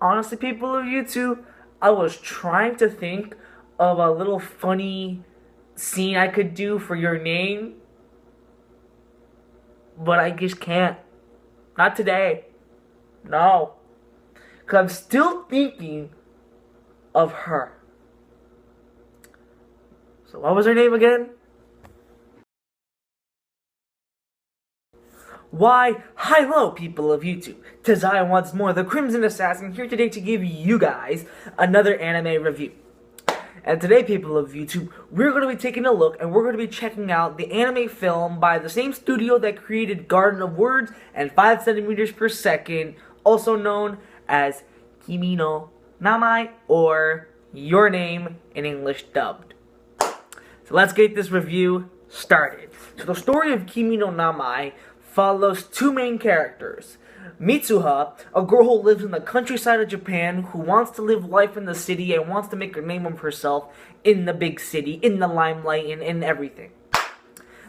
honestly, people of YouTube, I was trying to think of a little funny scene I could do for your name, but I just can't. Not today. No. Because I'm still thinking of her. So what was her name again? Why, hello people of YouTube. 'Tis I once more, the Crimson Assassin, here today to give you guys another anime review. And today, people of YouTube, we're going to be taking a look and we're going to be checking out the anime film by the same studio that created Garden of Words and 5 centimeters per second, also known as Kimi no Nami, or Your Name in English dubbed. So let's get this review started. So the story of Kimi no Nami follows two main characters. Mitsuha, a girl who lives in the countryside of Japan who wants to live life in the city and wants to make a name of herself in the big city, in the limelight, and in everything.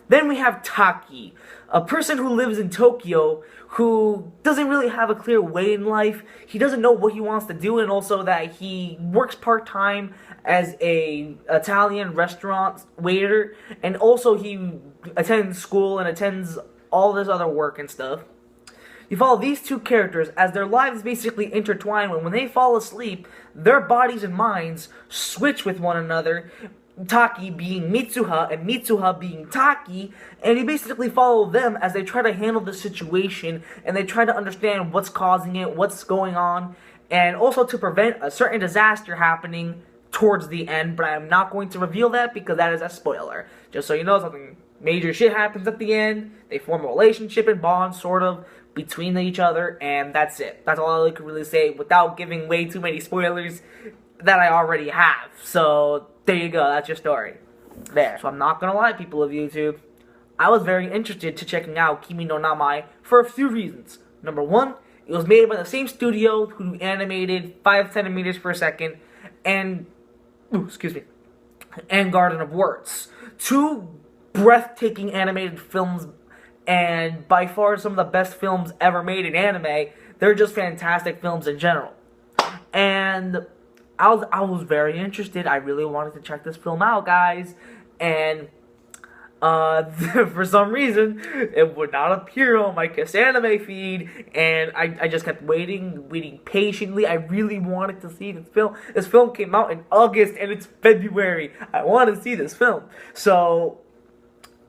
Then we have Taki, a person who lives in Tokyo who doesn't really have a clear way in life. He doesn't know what he wants to do, and also that he works part-time as a Italian restaurant waiter, and also he attends school and attends all this other work and stuff. You follow these two characters as their lives basically intertwine when they fall asleep, their bodies and minds switch with one another, Taki being Mitsuha and Mitsuha being Taki, and you basically follow them as they try to handle the situation and they try to understand what's causing it, what's going on, and also to prevent a certain disaster happening towards the end, but I'm not going to reveal that because that is a spoiler. Just so you know, something major shit happens at the end, they form a relationship and bond, sort of, between each other, and that's it. That's all I can really say without giving way too many spoilers that I already have. So, there you go, that's your story. There. So I'm not gonna lie, people of YouTube, I was very interested to checking out Kimi no Nami for a few reasons. Number one, it was made by the same studio who animated 5 centimeters per second and, and Garden of Words. Two breathtaking animated films, and by far some of the best films ever made in anime. They're just fantastic films in general. And I was very interested. I really wanted to check this film out, guys. And for some reason, it would not appear on my Kiss Anime feed. And I just kept waiting patiently. I really wanted to see this film. This film came out in August and it's February. I want to see this film. So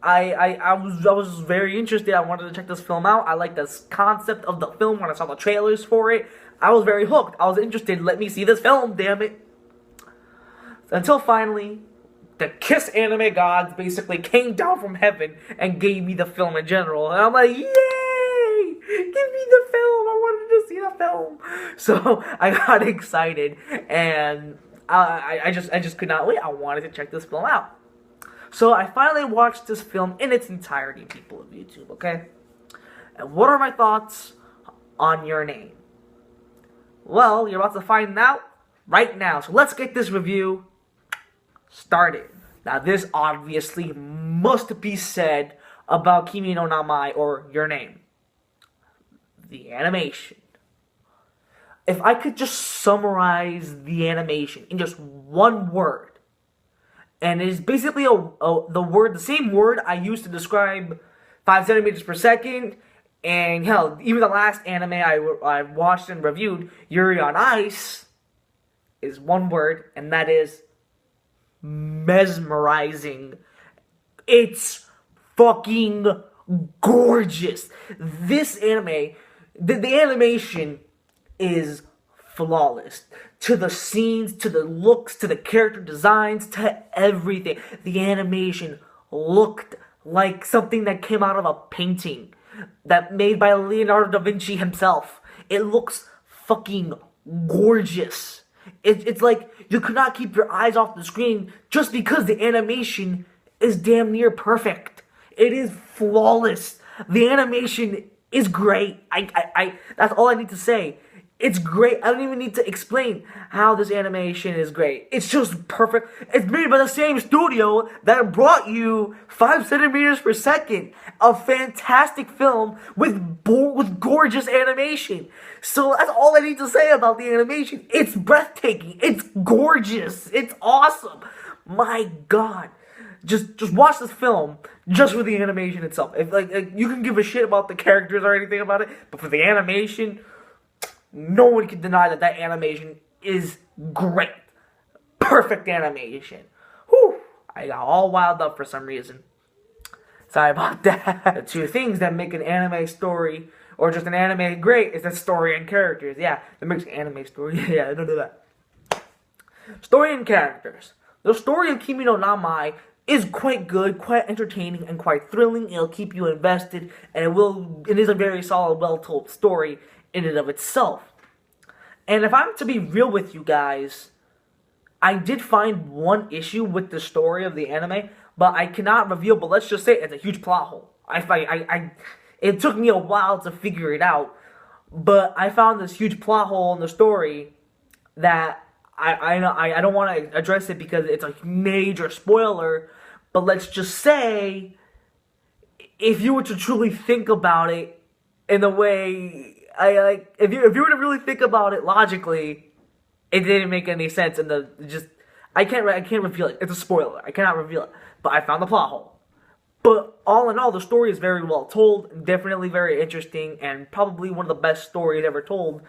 I was very interested. I wanted to check this film out. I liked the concept of the film when I saw the trailers for it. I was very hooked. I was interested. Let me see this film, damn it. Until finally, the Kiss Anime gods basically came down from heaven and gave me the film in general. And I'm like, yay! Give me the film. I wanted to see the film. So I got excited and I just could not wait. I wanted to check this film out. So I finally watched this film in its entirety, people of YouTube, okay? And what are my thoughts on Your Name? Well, you're about to find out right now. So let's get this review started. Now this obviously must be said about Kimi no Nami, or Your Name. The animation. If I could just summarize the animation in just one word, and it is basically the same word I used to describe 5 centimeters per second, and hell, even the last anime I watched and reviewed, Yuri on Ice, is one word, and that is mesmerizing. It's fucking gorgeous. This anime, the animation is flawless. To the scenes, to the looks, to the character designs, to everything. The animation looked like something that came out of a painting that made by Leonardo da Vinci himself. It looks fucking gorgeous. It's like you could not keep your eyes off the screen just because the animation is damn near perfect. It is flawless. The animation is great. I that's all I need to say. It's great. I don't even need to explain how this animation is great. It's just perfect. It's made by the same studio that brought you 5 centimeters per second, a fantastic film with gorgeous animation. So that's all I need to say about the animation. It's breathtaking. It's gorgeous. It's awesome. My God. Just watch this film just for the animation itself. If like you can give a shit about the characters or anything about it, but for the animation, no one can deny that animation is great. Perfect animation. Whew. I got all wild up for some reason. Sorry about that. The two things that make an anime story or just an anime great is the story and characters. Yeah, that makes an anime story. Yeah, don't do that. Story and characters. The story of Kimi no Nami is quite good, quite entertaining, and quite thrilling. It'll keep you invested, and it is a very solid, well-told story in and of itself. And if I'm to be real with you guys, I did find one issue with the story of the anime, but I cannot reveal, but let's just say it's a huge plot hole. It took me a while to figure it out, but I found this huge plot hole in the story that I don't want to address it because it's a major spoiler, but let's just say, if you were to truly think about it in the way if you were to really think about it logically, it didn't make any sense. And I can't reveal it. It's a spoiler. I cannot reveal it. But I found the plot hole. But all in all, the story is very well told, definitely very interesting, and probably one of the best stories ever told,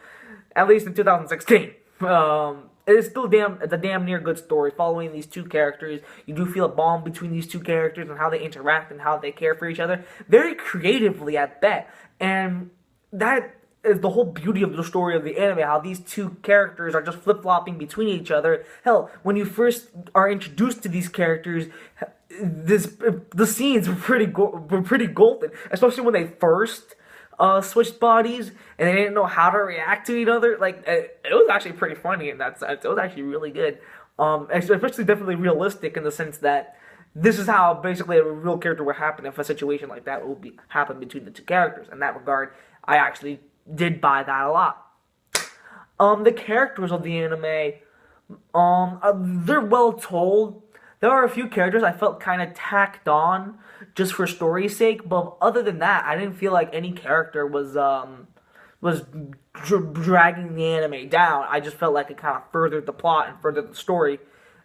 at least in 2016. It is still it's a damn near good story following these two characters. You do feel a bond between these two characters and how they interact and how they care for each other. Very creatively at that. And that is the whole beauty of the story of the anime, how these two characters are just flip-flopping between each other. Hell, when you first are introduced to these characters, the scenes were pretty golden, especially when they first switched bodies and they didn't know how to react to each other. Like it was actually pretty funny in that sense. It was actually really good, especially definitely realistic in the sense that this is how basically a real character would happen if a situation like that would happen between the two characters. In that regard, I actually did buy that a lot. The characters of the anime, they're well told. There are a few characters I felt kind of tacked on just for story's sake, but other than that, I didn't feel like any character was dragging the anime down. I just felt like it kind of furthered the plot and furthered the story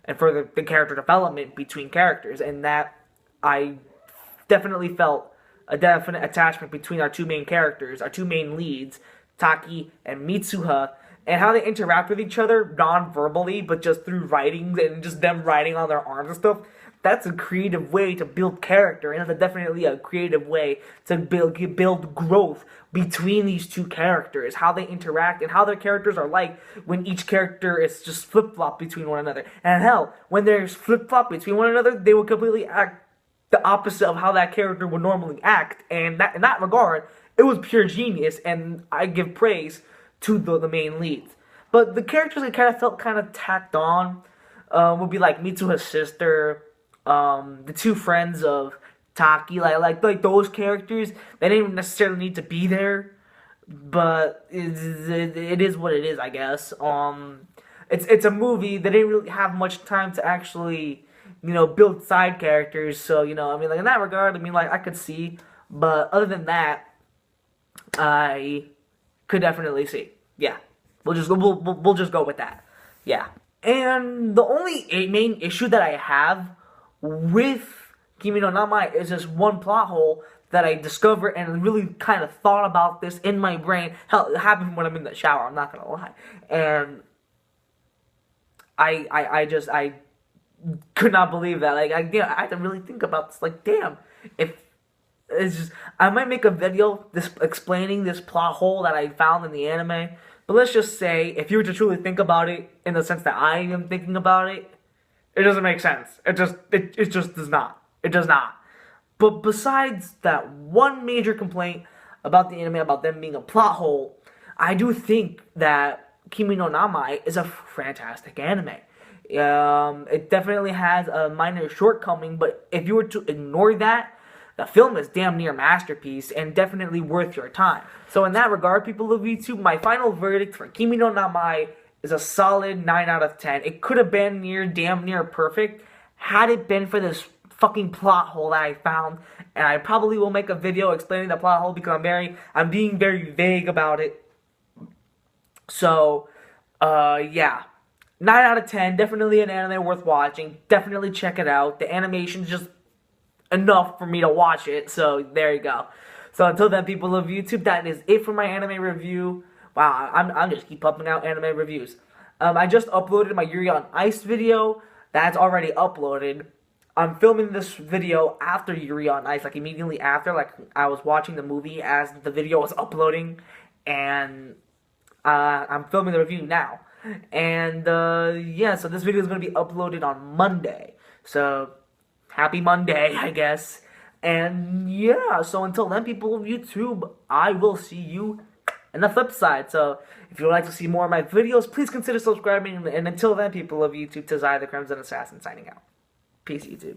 and furthered the character development between characters, and that I definitely felt a definite attachment between our two main characters, our two main leads, Taki and Mitsuha, and how they interact with each other non-verbally, but just through writing and just them writing on their arms and stuff. That's a creative way to build character, and that's definitely a creative way to build growth between these two characters, how they interact and how their characters are like when each character is just flip-flop between one another. And hell, when there's flip-flop between one another, they will completely act the opposite of how that character would normally act, and in that regard, it was pure genius, and I give praise to the main leads. But the characters I kind of felt kind of tacked on would be like Mitsuha's sister, the two friends of Taki, like those characters. They didn't even necessarily need to be there, but it is what it is, I guess. It's a movie. They didn't really have much time to actually, build side characters. So, I mean, like in that regard, I mean, like I could see, but other than that, I could definitely see. Yeah, we'll just go with that. Yeah, and the only main issue that I have with Kimi no Nami is this one plot hole that I discovered and really kind of thought about this in my brain. Hell, it happened when I'm in the shower. I'm not gonna lie, and I could not believe that. Like, I had to really think about this. Like, damn, if it's just, I might make a video explaining this plot hole that I found in the anime. But let's just say, if you were to truly think about it in the sense that I am thinking about it, it doesn't make sense. It just does not. It does not. But besides that one major complaint about the anime, about them being a plot hole, I do think that Kimi no Nami is a fantastic anime. It definitely has a minor shortcoming, but if you were to ignore that, the film is damn near masterpiece and definitely worth your time. So in that regard, people of YouTube, my final verdict for Kimi no Nami is a solid 9 out of 10. It could have been damn near perfect had it been for this fucking plot hole that I found. And I probably will make a video explaining the plot hole because I'm being very vague about it. So, yeah. 9 out of 10, definitely an anime worth watching. Definitely check it out. The animation's just enough for me to watch it, so there you go. So until then, people of YouTube, that is it for my anime review. Wow, I'm just keep pumping out anime reviews. I just uploaded my Yuri on Ice video. That's already uploaded. I'm filming this video after Yuri on Ice, like immediately after. Like I was watching the movie as the video was uploading, and I'm filming the review now. And yeah, so this video is going to be uploaded on Monday. So happy Monday, I guess. And yeah, so until then, people of YouTube, I will see you in the flip side. So if you would like to see more of my videos, please consider subscribing. And until then, people of YouTube, Tazai the Crimson Assassin signing out. Peace, YouTube.